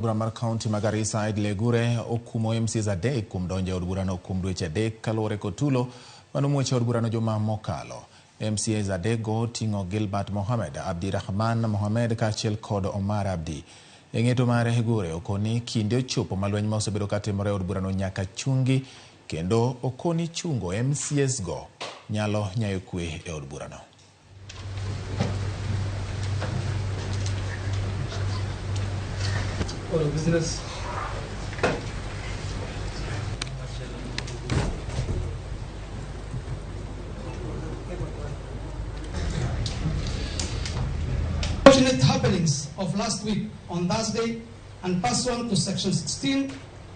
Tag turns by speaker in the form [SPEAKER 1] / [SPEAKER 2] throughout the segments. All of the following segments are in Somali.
[SPEAKER 1] Bura mar kaonti ma Garissa idlegure okumo MCAs adek kuom donjo od burano kuom dweche adek kaluwore kod tulo manomuoch od burano juma mokalo. MCAs adekgo ting'o Gilbert Mohamed, Abdirahman Mohamed kaachiel kod Omar Abdi. E ng'eto mare Gure okoni kinde ochopo ma lweny ma osebedo katimore od burano nyaka chungi, kendo okoni chungo MCAs go nyalo nyayo kwe e od burano.
[SPEAKER 2] Or a business. Unfortunate happenings of last week on Thursday and pursuant to section 16,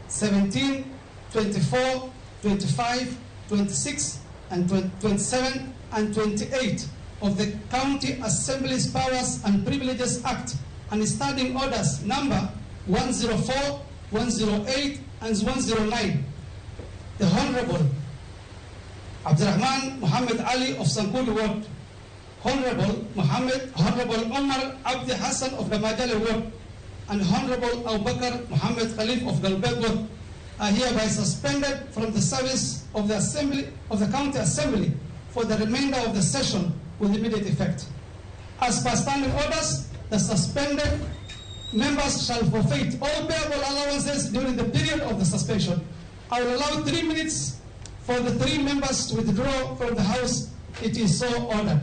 [SPEAKER 2] 17, 24, 25, 26, and 27 and 28 of the County Assembly's Powers and Privileges Act and Standing Orders number 104, 108, and 109. The Honorable Abdirahman Mohamed Ali of Sankuli Ward, Honorable Omar Abdi Hassan of the Majale Ward, and Honorable Abubakar Mohamed Khalif of Galbeg Ward are hereby suspended from the service of the County Assembly for the remainder of the session with immediate effect. As per standing orders, the suspended members shall forfeit all payable allowances during the period of the suspension. I will allow 3 minutes for the 3 members to withdraw from the House. It is so ordered.